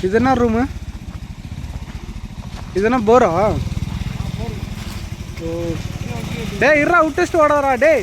இது என்ன ரூமு? இது என்ன போரா? ஓ டே இருறா, விட்டுட்டு ஓடாதா டே.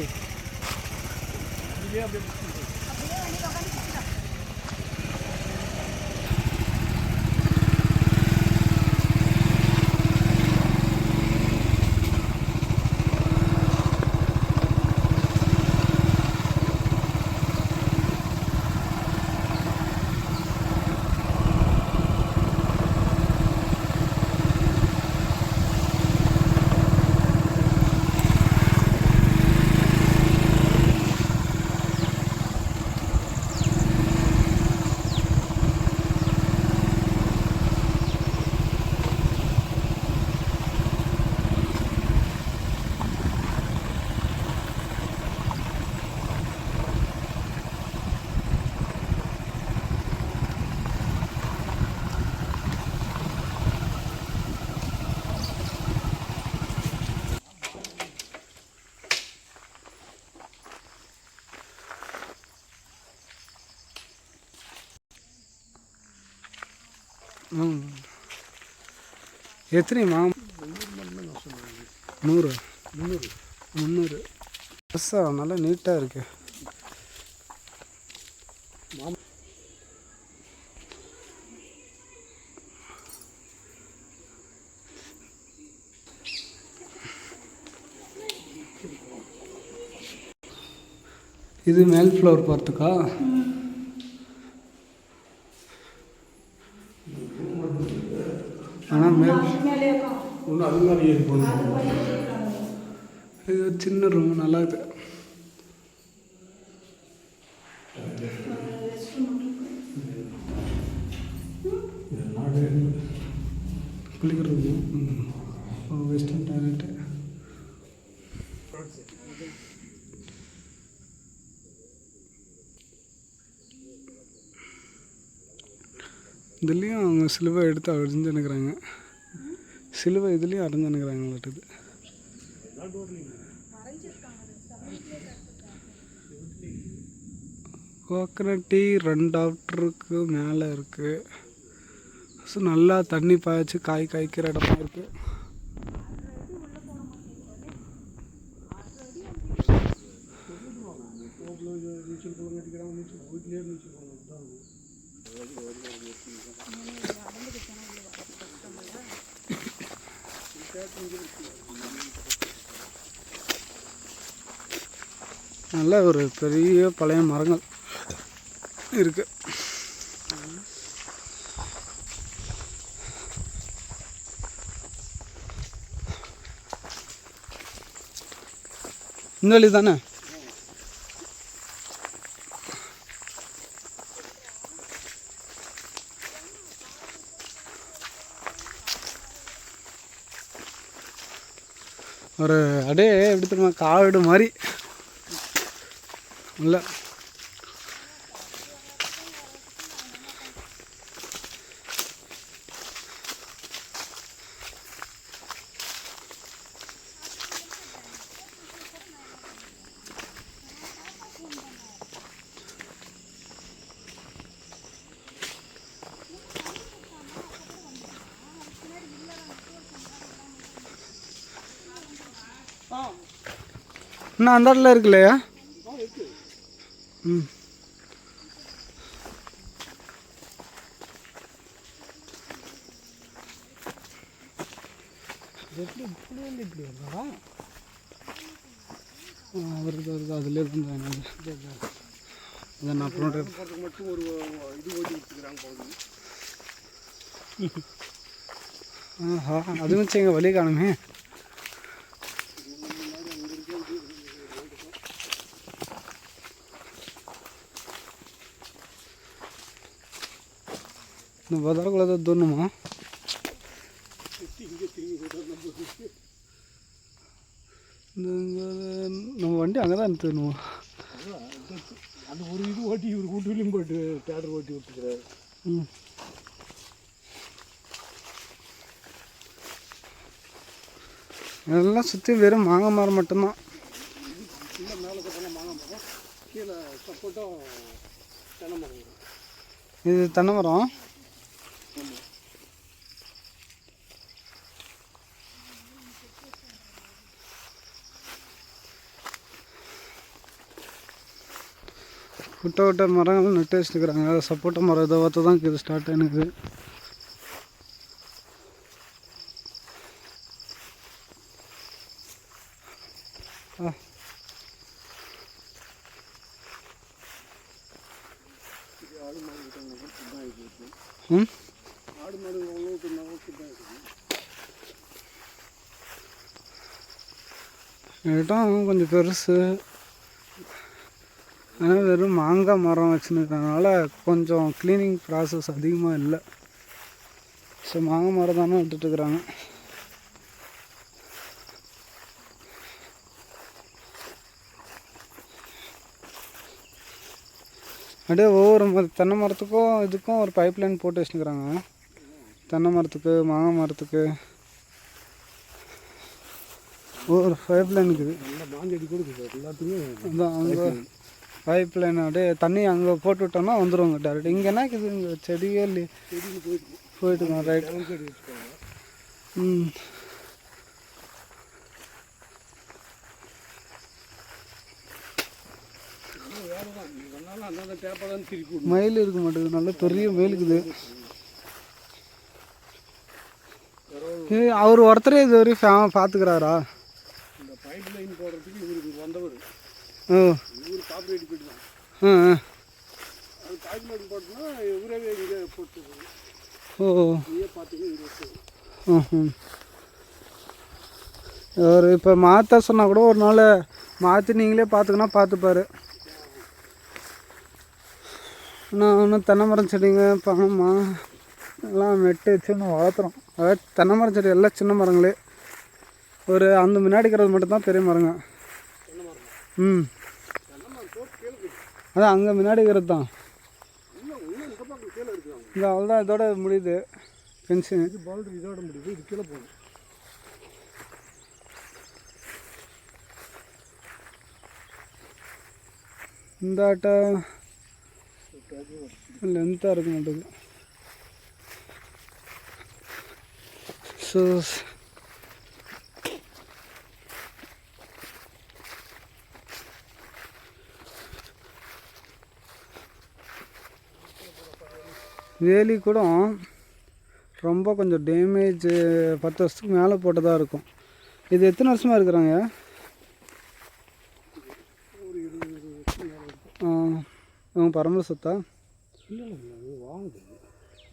எத்தனைமா? 100 300 பஸ்ஸா? நல்லா நீட்டாக இருக்கு. இது மேல் ஃப்ளோர் போகிறதுக்கா? ஆனால் மேல் ஒன்றும் அது மாதிரி இது ஒரு சின்ன ரூம், நல்லா இருக்குது. குளிக்கிற ரூம், வெஸ்டர்ன் டாய்லெட்டு. இதுலேயும் அவங்க சிலுவை எடுத்து அடைஞ்சுன்னுக்குறாங்க. சிலுவை இதுலேயும் அடைஞ்சுன்னுக்குறாங்களாட்டுது. கோகனட் டீ 2 ஆஃப்டருக்கு மேலே இருக்குது. ஸோ நல்லா தண்ணி பாய்ச்சி காய்க்கிற இடமா இருக்குது. நல்ல ஒரு பெரிய பழைய மரங்கள் இருக்கு. இந்த வழி தானே? ஒரு அப்படியே எப்படி தெரியுமா, காடு மாதிரி இல்லை. இன்னும் அந்த இடத்துல இருக்குல்லையா? ம் இப்படி வருதா? வருது வருது, அதுலேயே தான் அதான் நான் அப்புறம் மட்டும் ஒரு இது ஓட்டி விட்டுக்கிறாங்க. ஆஹா, அது வச்சு எங்கள் வழி காணுமே. இந்த பதறக்குள்ள தான் தோணுமா? நம்ம வண்டி அங்கே தான் தோணுவோம். அந்த ஒரு இது ஓட்டி இவர் கூட்டுலையும் போட்டு தேட்டர் ஓட்டி விட்டுக்கிறாரு. ம் இதெல்லாம் சுற்றி வெறும் மாங்காய் மரம் மட்டும்தான். மேலே பார்த்தோன்னா மாங்காய் மரம், கீழே சப்போட்டும் தென்னை மரம். இது தென்னை மரம். விட்ட மரங்கள் நட்டு வச்சுருக்குறாங்க. சப்போட்டா மரம் இதை பார்த்து தான் இது ஸ்டார்ட் ஆகினுக்குது. இடம் கொஞ்சம் பெருசு, ஆனால் வெறும் மாங்காய் மரம் வச்சுருக்கனால கொஞ்சம் க்ளீனிங் ப்ராசஸ் அதிகமாக இல்லை. ஸோ மாங்காய் மரம் தானே விட்டுட்டுருக்குறாங்க. அப்படியே ஒவ்வொரு தென்னை மரத்துக்கும் இதுக்கும் ஒரு பைப் லைன் போட்டு வச்சுருக்குறாங்க. தென்னை மரத்துக்கு, மாங்காய் மரத்துக்கு ஒவ்வொரு பைப் லைன் இருக்குது. எல்லாத்துக்குமே அதான் அங்கே பைப் லைன் அப்படியே தண்ணி அங்கே போட்டு விட்டோம்னா வந்துடுவாங்க டேரெக்ட். இங்கே என்ன இருக்குது, இங்கே செடியே இல்லையே, போயிட்டுருக்கோம். ரைட். மயில் இருக்க மாட்டேங்குது, நல்ல பெரிய மயில் இருக்குது. அவர் ஒருத்தரே இது வரையும் பார்த்துக்கிறாரா? இந்த பைப் லைன் போடுறதுக்கு இவருக்கு வந்தவர். இவர் காப்பரேட் போயிட்டு தான் அது பைப் லைன் போட்டோம்னா இவரே இங்கே போட்டு. அவர் இப்போ மாற்ற சொன்னால் கூட ஒரு நாள் மாற்றி நீங்களே பார்த்துக்கன்னா பார்த்துப்பாரு. நான் இன்னும் தென்னை மரம் செடிங்க பழமா எல்லாம் நட்டு வச்சு இன்னும் வளர்த்துறோம். அதாவது தென்னை மரம் செடி எல்லாம் சின்ன மரங்களே, ஒரு அந்த முன்னாடி இருக்கிறது மட்டும்தான் பெரிய மரங்க. அதான் அங்கே முன்னாடி இருக்கிறது தான். இந்த அவ்வளோதான், இதோட முடியுது பென்ஷன். இதோட முடியுது, இது கீழே போகுது. இந்த ஆட்டை லென்த்தாக இருக்க மாட்டேங்குது. ஸோ வேலி கூட ரொம்ப கொஞ்சம் டேமேஜ், 10 வருஷத்துக்கு மேலே போட்டதாக இருக்கும். இது எத்தனை வருஷமாக இருக்கிறாங்க? இவங்க பரம்பரை சொத்தா?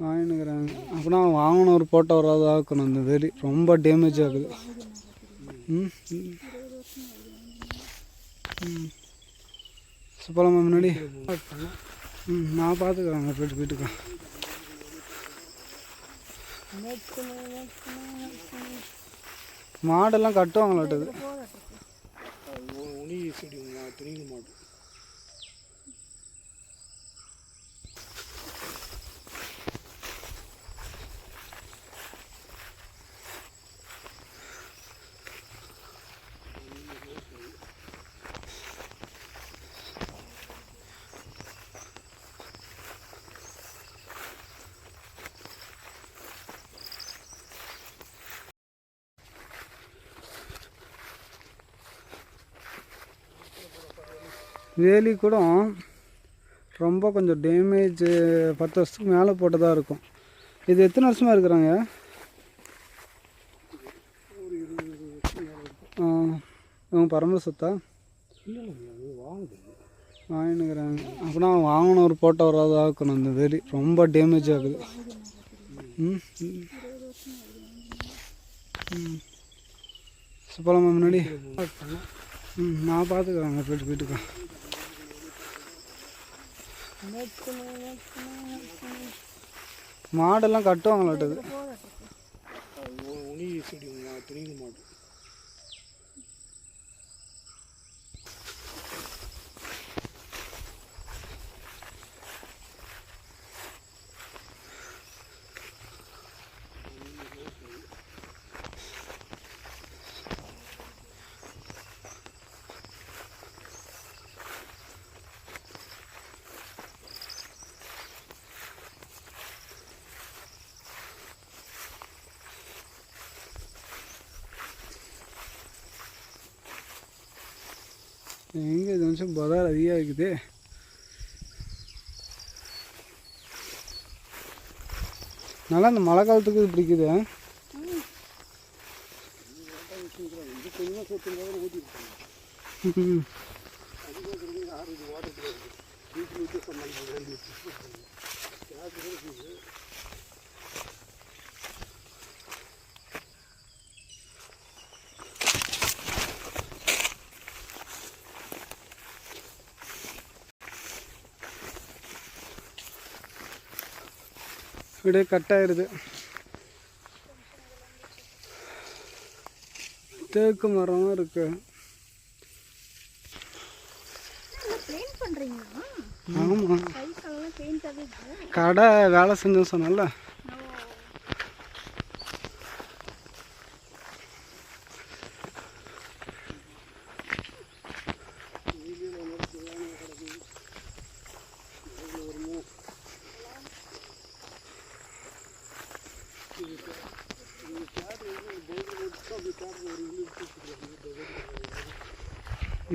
வாங்கினுக்கிறாங்க. அப்படின்னா வாங்கணும், ஒரு போட்டோ வராது ஆக்கணும். இந்த வேலி ரொம்ப டேமேஜ் ஆகுது. போகலாமா முன்னாடி? நான் பார்த்துக்கிறேன் போய்ட்டு வீட்டுக்கு. மாடெல்லாம் கட்டுவாங்களாட்டது. மாடு வேலி கூட ரொம்ப கொஞ்சம் டேமேஜ், 10 வருஷத்துக்கு மேலே போட்டதாக இருக்கும். இது எத்தனை வருஷமாக இருக்கிறாங்க? இவங்க பரம்பரை சொத்தா? வாங்கினுக்கிறாங்க. அப்படின்னா வாங்கணும், ஒரு போட்டோ வராது ஆக்கணும். இந்த வேலி ரொம்ப டேமேஜ் ஆகுது. போகலாமா முன்னாடி? நான் பார்த்துக்கிறேன் போய்ட்டு வீட்டுக்கு. மாடெல்லாம் கட்டுவாங்களாட்டது. மாடு எங்கே இது நிமிஷம் பதார் அதிகம் இருக்குது. நல்லா இந்த மழை காலத்துக்கு இது பிடிக்குது. இப்படியே கட் ஆயிடுது. தேக்கு மரம் இருக்கு. ஆமா, கடை வேலை செஞ்சோம் சொன்னல.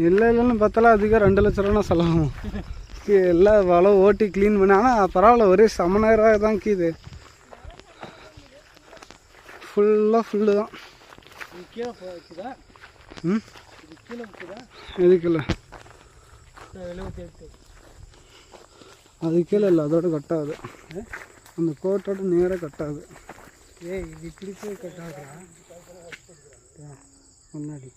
இல்லைன்னு பார்த்தாலும் அதிகம் 2 லட்ச ரூபா செலவாகும். எல்லாம் வளம் ஓட்டி க்ளீன் பண்ணி. ஆனால் பரவாயில்ல, ஒரே சமநேரம் தான் கீது. ஃபுல்லாக ஃபுல்லு தான். எது கீழே? அது கீழே இல்லை, அதோட கட்டாது. அந்த கோட்டோட நேராக கட்டாது. இது இப்படி போய் கட்டாதா முன்னாடி?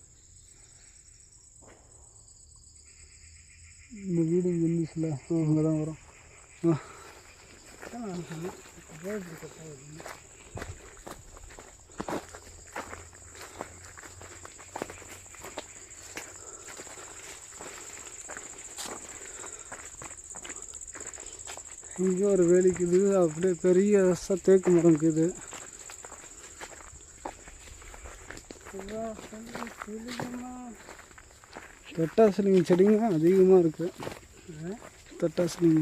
இந்த வீடு இங்கே இருந்துச்சுல, அங்கே தான் வரும். இங்கே ஒரு வேலிக்குது. அப்படியே பெரிய தேக்கு மரம் இருக்குது. தொட்டாசிலிங்க செடிங்க அதிகமாக இருக்குது. தொட்டாசிலிங்க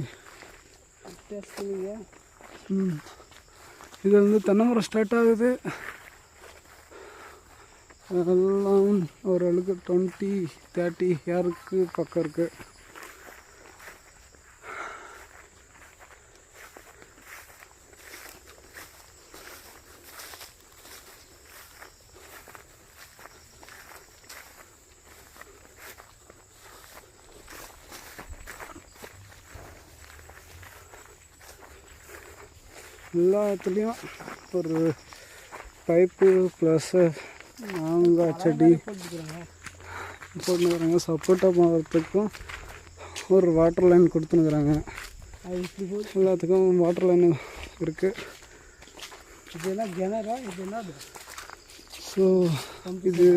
இது வந்து தென்னை மரம் ஸ்டார்ட் ஆகுது. அதெல்லாம் ஓரளவுக்கு 20-30 ஏருக்கு பக்கம் இருக்குது. எல்லாத்துலேயும் ஒரு பைப்பு ப்ளஸ்ஸு மாங்காய் செடி போட்டுக்கிறாங்க. சப்போட்டா மரத்துக்கும் ஒரு வாட்டர் லைன் கொடுத்துனுக்குறாங்க. எல்லாத்துக்கும் வாட்டர் லைன் இருக்குது. இதெல்லாம் கிணறா? இதெல்லாம் ஸோ இது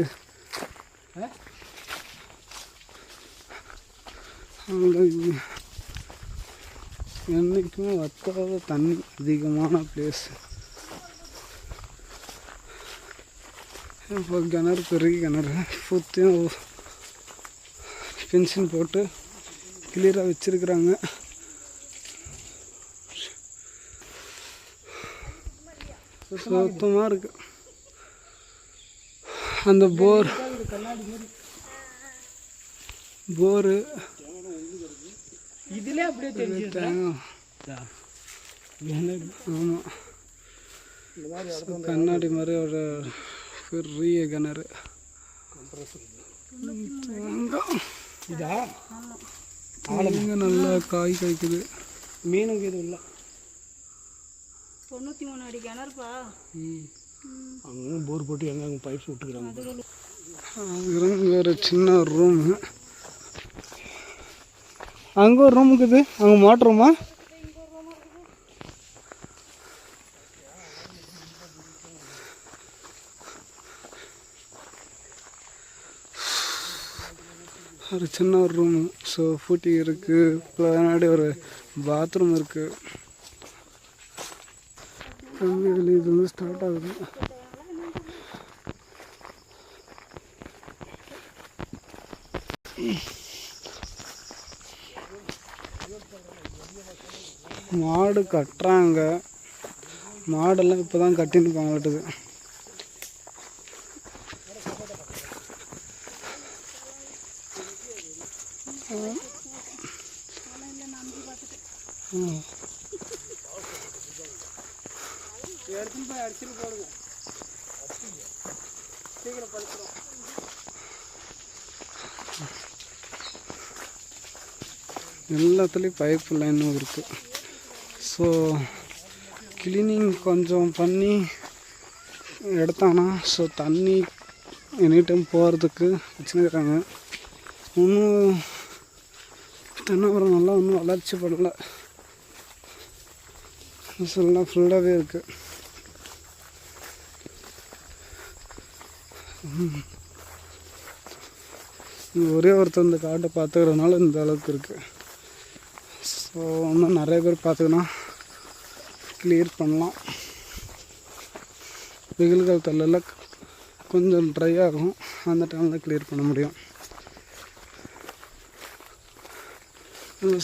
என்றைக்குமே வத்தாத தண்ணி அதிகமான பிளேஸ். இப்போ கிணறு பெரிய கிணறு சுற்றியும் ஃபென்சிங் போட்டு கிளியராக வச்சுருக்குறாங்க. சுத்தமாக இருக்குது. அந்த போரு இதுல அப்படியே தெரிஞ்சுட்டாங்க. ஆமாம், கண்ணாடி மாதிரி ஒரு பெரிய கிணறு. இதா ஆளுங்க நல்லா காய் காய்க்குது. மீனுங்க இது இல்லை. 93 அடி கிணறுப்பா. அங்கே போர் போட்டு எங்கே பைப்ஸ் விட்டுக்கிறாங்க. இங்கே ஒரு சின்ன ரூமு. அங்கே ஒரு ரூம் இருக்குது. அங்கே மாட்டுறோமா? ஒரு சின்ன ஒரு ரூமு. ஸோ பூட்டி இருக்குது. பின்னாடி ஒரு பாத்ரூம் இருக்குது. இது வந்து ஸ்டார்ட் ஆகுது. மாடு கட்டுறாங்க. மாடெல்லாம் இப்போ தான் கட்டின்னு. எடுத்துன்னு போய் அரிசியில் போடுங்க, சீக்கிரம் பழுத்துரும். எல்லாத்துலேயும் பைப் லைனும் இருக்குது. ஸோ கிளீனிங் கொஞ்சம் பண்ணி எடுத்தாங்கன்னா ஸோ தண்ணி எனி டைம் போகிறதுக்கு வச்சுருக்காங்க. இன்னும் தென்னைமரம் நல்லா ஒன்றும் வளர்ச்சி பண்ணலை, எல்லாம் ஃபுல்லாகவே இருக்குது. ஒரே ஒருத்தர் இந்த காட்டை பார்த்துக்கிறதுனால இந்த அளவுக்கு இருக்குது. ஸோ இன்னும் நிறைய பேர் பார்த்துக்கினா கிளியர் பண்ணலாம். வெயில் காலத்தில் கொஞ்சம் ட்ரை ஆகும், அந்த டைமில் கிளியர் பண்ண முடியும்.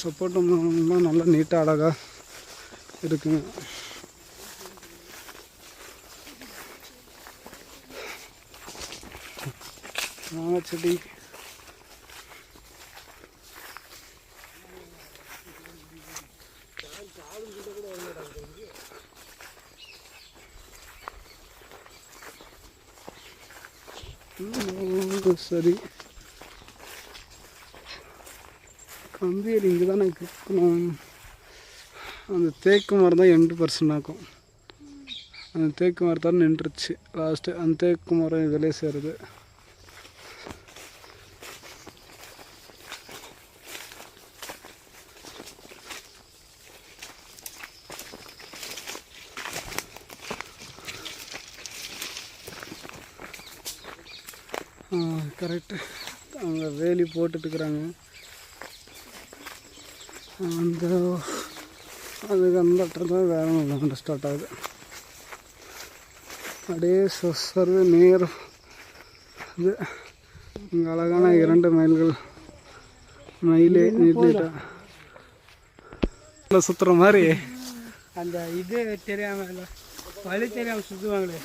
சப்போர்ட்லாம் நல்லா நீட்டாக அழகாக இருக்குங்க. செடி சரி, கம்பியர் இங்கே தான் நான் கிளிக்கணும். அந்த தேக்கு மரம் தான் 2% ஆக்கும். அந்த தேக்கு மரத்தால் நின்றுச்சு லாஸ்ட்டு. அந்த தேக்கு மரம் இதிலே சேருது. கரெக்டு, அவங்க வேலி போட்டுட்டுருக்குறாங்க. அதுக்கு அந்த இடத்துல தான் வேலை ஸ்டார்ட் ஆகுது. அப்படியே சர்வே நேர் இது. இங்கே அழகான 2 மைல்கள் மயிலே நீட்டாக சுற்றுற மாதிரி அந்த இது தெரியாமல் வழி தெரியாமல் சுற்றுவாங்களே.